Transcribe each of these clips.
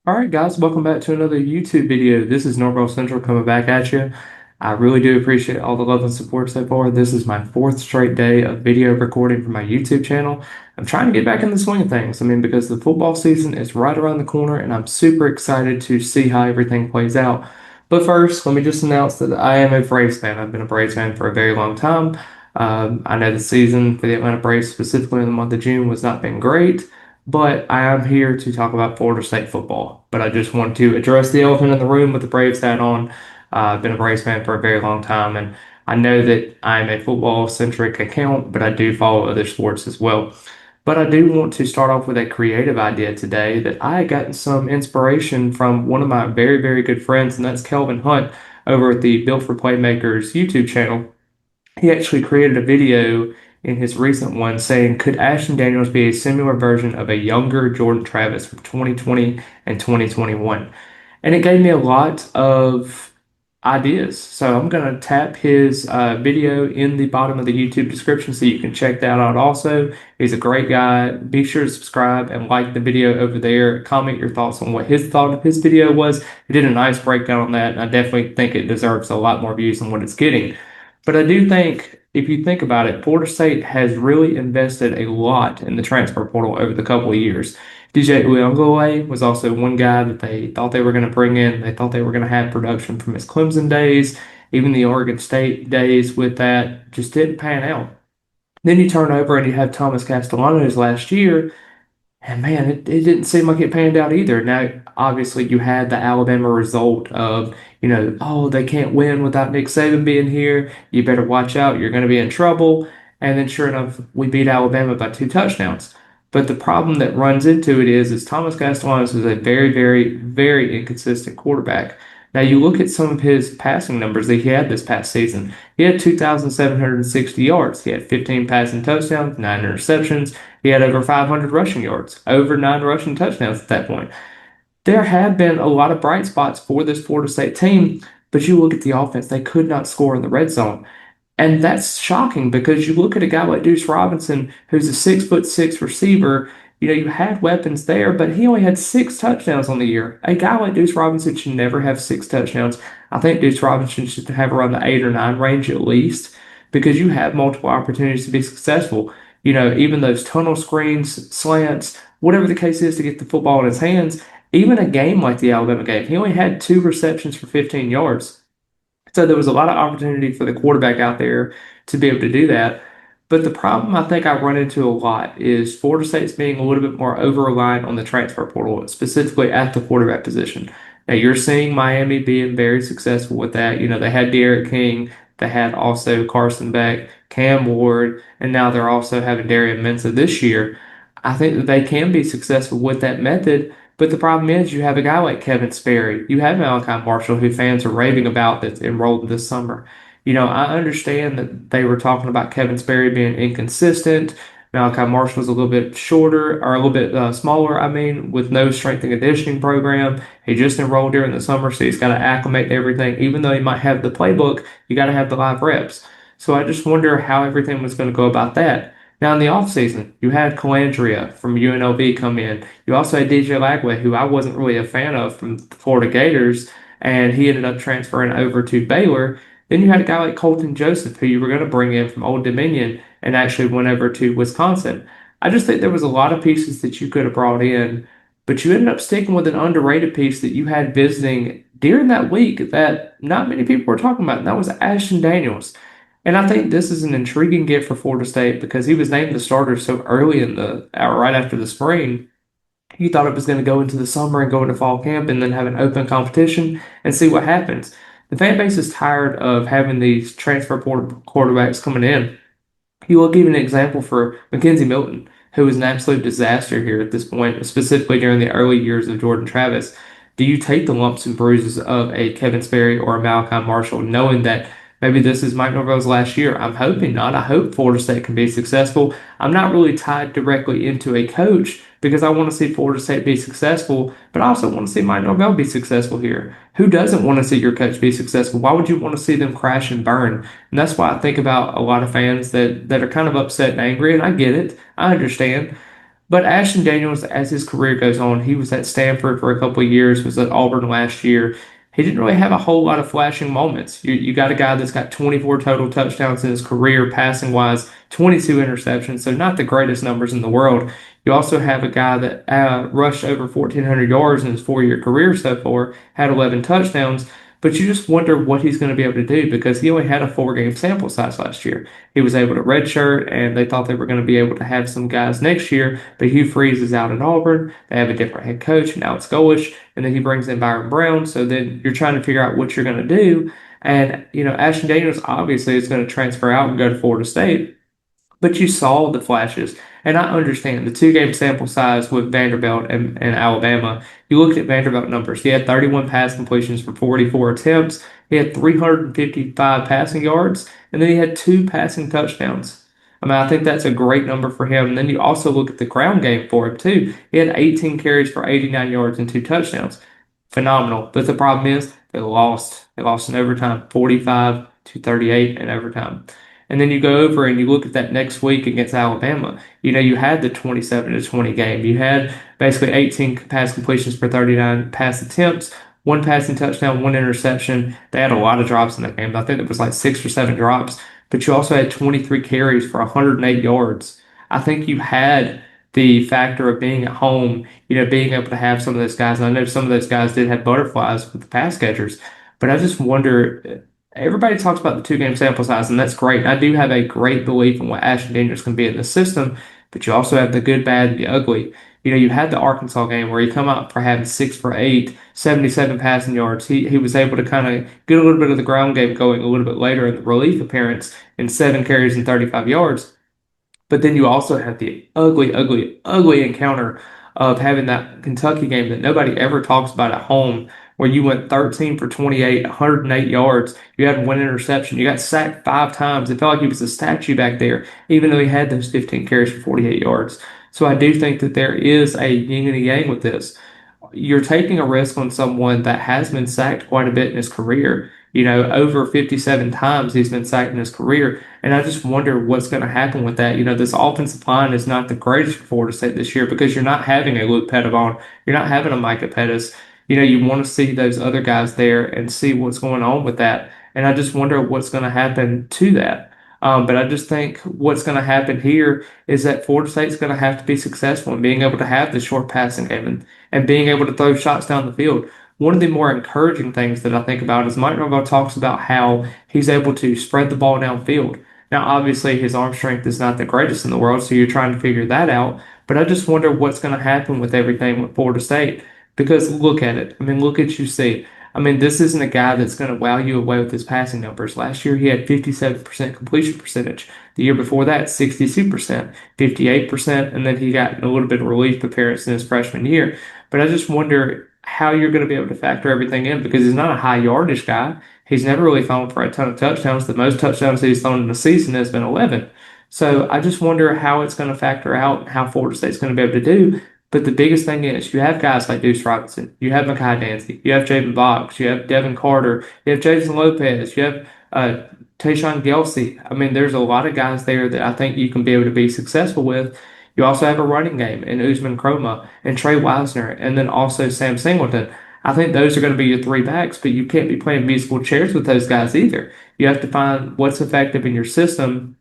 All right, guys, welcome back to another YouTube video. This is Norvell Central coming back at you. I really do appreciate all the love and support so far. This is my fourth straight day of video recording for my YouTube channel. I'm trying to get back in the swing of things. Because the football season is right around the corner and I'm super excited to see how everything plays out. But first, let me just announce that I am a Braves fan. I've been a Braves fan for a very long time. I know the season for the Atlanta Braves, specifically in the month of June, was not been great. But I am here to talk about Florida State football. But I just want to address the elephant in the room with the Braves hat on. I've been a Braves fan for a very long time, and I know that I'm a football-centric account, but I do follow other sports as well. But I do want to start off with a creative idea today that I gotten some inspiration from one of my very, very good friends, and that's Kelvin Hunt over at the Built for Playmakers YouTube channel. He actually created a video in his recent one saying, could Ashton Daniels be a similar version of a younger Jordan Travis from 2020 and 2021? And it gave me a lot of ideas. So I'm going to tap his video in the bottom of the YouTube description so you can check that out also. He's a great guy. Be sure to subscribe and like the video over there. Comment your thoughts on what his thought of his video was. He did a nice breakdown on that, and I definitely think it deserves a lot more views than what it's getting. But I do think, if you think about it, Florida State has really invested a lot in the transfer portal over the couple of years. DJ Uyunglele was also one guy that they thought they were going to bring in. They thought they were going to have production from his Clemson days, even the Oregon State days with that just didn't pan out. Then you turn over and you have Thomas Castellanos last year, and man, it didn't seem like it panned out either. Now, obviously, you had the Alabama result of, oh, they can't win without Nick Saban being here. You better watch out. You're going to be in trouble. And then, sure enough, we beat Alabama by 2 touchdowns. But the problem that runs into it is Thomas Castellanos is a very, very, very inconsistent quarterback. Now, you look at some of his passing numbers that he had this past season. He had 2,760 yards. He had 15 passing touchdowns, 9 interceptions. He had over 500 rushing yards, over 9 rushing touchdowns at that point. There have been a lot of bright spots for this Florida State team, but you look at the offense, they could not score in the red zone. And that's shocking because you look at a guy like Deuce Robinson, who's a 6'6" receiver. You had weapons there, but he only had 6 touchdowns on the year. A guy like Deuce Robinson should never have 6 touchdowns. I think Deuce Robinson should have around the 8 or 9 range at least because you have multiple opportunities to be successful. Even those tunnel screens, slants, whatever the case is to get the football in his hands, even a game like the Alabama game, he only had 2 receptions for 15 yards. So there was a lot of opportunity for the quarterback out there to be able to do that. But the problem I think I run into a lot is Florida State's being a little bit more over reliant on the transfer portal, specifically at the quarterback position. Now you're seeing Miami being very successful with that. They had Derek King, they had also Carson Beck, Cam Ward, and now they're also having Darian Mensah this year. I think that they can be successful with that method. But the problem is you have a guy like Kevin Sperry. You have Malachi Marshall, who fans are raving about that's enrolled this summer. I understand that they were talking about Kevin Sperry being inconsistent. Malachi Marshall was a little bit shorter or a little bit smaller, with no strength and conditioning program. He just enrolled during the summer, so he's got to acclimate to everything. Even though he might have the playbook, you got to have the live reps. So I just wonder how everything was going to go about that. Now, in the offseason, you had Calandria from UNLV come in. You also had DJ Lagway, who I wasn't really a fan of from the Florida Gators, and he ended up transferring over to Baylor. Then you had a guy like Colton Joseph, who you were going to bring in from Old Dominion and actually went over to Wisconsin. I just think there was a lot of pieces that you could have brought in, but you ended up sticking with an underrated piece that you had visiting during that week that not many people were talking about, and that was Ashton Daniels. And I think this is an intriguing get for Florida State because he was named the starter so early in the right after the spring. You thought it was going to go into the summer and go into fall camp and then have an open competition and see what happens. The fan base is tired of having these transfer portal quarterbacks coming in. You will give an example for Mackenzie Milton, who was an absolute disaster here at this point, specifically during the early years of Jordan Travis. Do you take the lumps and bruises of a Kevin Sperry or a Malachi Marshall, knowing that maybe this is Mike Norvell's last year? I'm hoping not. I hope Florida State can be successful. I'm not really tied directly into a coach because I want to see Florida State be successful, but I also want to see Mike Norvell be successful here. Who doesn't want to see your coach be successful? Why would you want to see them crash and burn? And that's why I think about a lot of fans that are kind of upset and angry, and I get it. I understand. But Ashton Daniels, as his career goes on, he was at Stanford for a couple of years, was at Auburn last year. He didn't really have a whole lot of flashing moments. You got a guy that's got 24 total touchdowns in his career, passing wise, 22 interceptions, so not the greatest numbers in the world. You also have a guy that rushed over 1,400 yards in his 4 year career so far, had 11 touchdowns. But you just wonder what he's going to be able to do because he only had a 4 game sample size last year. He was able to redshirt, and they thought they were going to be able to have some guys next year. But Hugh Freeze is out in Auburn. They have a different head coach, and Alex Golesh, and then he brings in Byron Brown. So then you're trying to figure out what you're going to do. And, Ashton Daniels obviously is going to transfer out and go to Florida State. But you saw the flashes. And I understand the 2 game sample size with Vanderbilt and Alabama. You looked at Vanderbilt numbers. He had 31 pass completions for 44 attempts. He had 355 passing yards, and then he had 2 passing touchdowns. I mean, I think that's a great number for him. And then you also look at the ground game for him, too. He had 18 carries for 89 yards and 2 touchdowns. Phenomenal. But the problem is they lost. They lost in overtime, 45 to 38 in overtime. And then you go over and you look at that next week against Alabama. You had the 27 to 20 game. You had basically 18 pass completions for 39 pass attempts, 1 passing touchdown, 1 interception. They had a lot of drops in that game. I think it was like 6 or 7 drops. But you also had 23 carries for 108 yards. I think you had the factor of being at home, being able to have some of those guys. And I know some of those guys did have butterflies with the pass catchers, but I just wonder. Everybody talks about the 2 game sample size, and that's great. I do have a great belief in what Ashton Daniels can be in the system, but you also have the good, bad, and the ugly. You had the Arkansas game where he come out for having 6 for 8, 77 passing yards. He was able to kind of get a little bit of the ground game going a little bit later in the relief appearance in 7 carries and 35 yards. But then you also have the ugly, ugly, ugly encounter of having that Kentucky game that nobody ever talks about at home, where you went 13 for 28, 108 yards. You had 1 interception. You got sacked 5 times. It felt like he was a statue back there, even though he had those 15 carries for 48 yards. So I do think that there is a yin and a yang with this. You're taking a risk on someone that has been sacked quite a bit in his career. Over 57 times he's been sacked in his career. And I just wonder what's going to happen with that. This offensive line is not the greatest for Florida State this year because you're not having a Luke Pettibon. You're not having a Micah Pettis. You want to see those other guys there and see what's going on with that. And I just wonder what's going to happen to that. But I just think what's going to happen here is that Florida State's going to have to be successful in being able to have the short passing game and being able to throw shots down the field. One of the more encouraging things that I think about is Mike Norvell talks about how he's able to spread the ball downfield. Now, obviously, his arm strength is not the greatest in the world, so you're trying to figure that out. But I just wonder what's going to happen with everything with Florida State. Because look at it. I mean, look at UC. I mean, this isn't a guy that's going to wow you away with his passing numbers. Last year, he had 57% completion percentage. The year before that, 62%, 58%, and then he got a little bit of relief appearance in his freshman year. But I just wonder how you're going to be able to factor everything in because he's not a high yardage guy. He's never really thrown for a ton of touchdowns. The most touchdowns he's thrown in a season has been 11. So I just wonder how it's going to factor out, how Florida State's going to be able to do. But the biggest thing is you have guys like Deuce Robinson, you have Mekhi Dancy, you have Jalen Boggs, you have Devin Carter, you have Jason Lopez, you have Tayshawn Gelsey. I mean, there's a lot of guys there that I think you can be able to be successful with. You also have a running game in Usman Kroma and Trey Wisner, and then also Sam Singleton. I think those are going to be your 3 backs, but you can't be playing musical chairs with those guys either. You have to find what's effective in your system,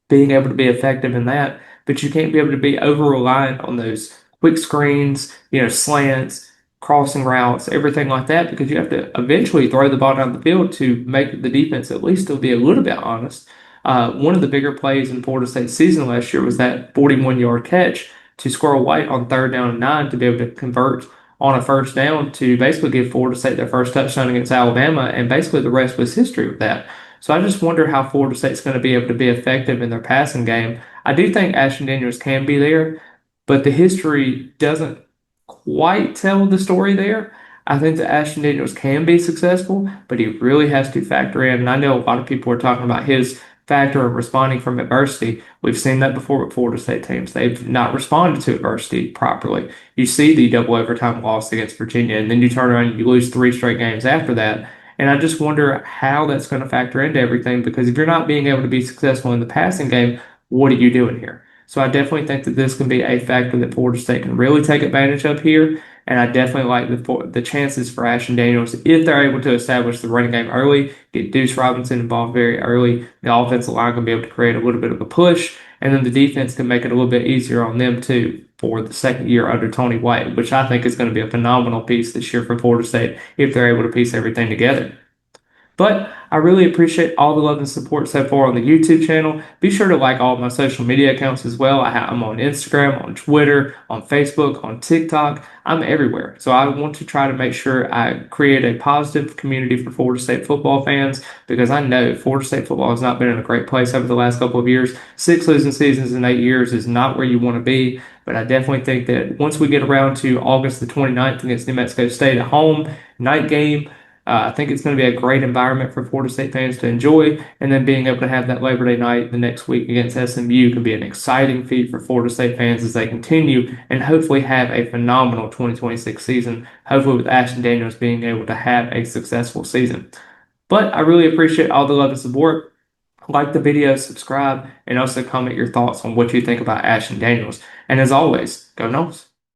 being able to be effective in that, but you can't be able to be over reliant on those quick screens, slants, crossing routes, everything like that, because you have to eventually throw the ball down the field to make the defense at least still be a little bit honest. One of the bigger plays in Florida State's season last year was that 41-yard catch to Squirrel White on 3rd down and 9 to be able to convert on a 1st down to basically give Florida State their first touchdown against Alabama, and basically the rest was history with that. So I just wonder how Florida State's going to be able to be effective in their passing game. I do think Ashton Daniels can be there, but the history doesn't quite tell the story there. I think that Ashton Daniels can be successful, but he really has to factor in. And I know a lot of people are talking about his factor of responding from adversity. We've seen that before with Florida State teams. They've not responded to adversity properly. You see the double overtime loss against Virginia, and then you turn around and you lose 3 straight games after that. And I just wonder how that's going to factor into everything because if you're not being able to be successful in the passing game, what are you doing here? So I definitely think that this can be a factor that Florida State can really take advantage of here. And I definitely like the chances for Ashton Daniels if they're able to establish the running game early, get Deuce Robinson involved very early. The offensive line can be able to create a little bit of a push, and then the defense can make it a little bit easier on them too for the second year under Tony White, which I think is going to be a phenomenal piece this year for Florida State if they're able to piece everything together. But I really appreciate all the love and support so far on the YouTube channel. Be sure to like all of my social media accounts as well. I'm on Instagram, on Twitter, on Facebook, on TikTok. I'm everywhere. So I want to try to make sure I create a positive community for Florida State football fans because I know Florida State football has not been in a great place over the last couple of years. 6 losing seasons in 8 years is not where you want to be. But I definitely think that once we get around to August the 29th against New Mexico State at home, night game, I think it's going to be a great environment for Florida State fans to enjoy, and then being able to have that Labor Day night the next week against SMU can be an exciting feat for Florida State fans as they continue and hopefully have a phenomenal 2026 season, hopefully with Ashton Daniels being able to have a successful season. But I really appreciate all the love and support. Like the video, subscribe, and also comment your thoughts on what you think about Ashton Daniels. And as always, go Noles.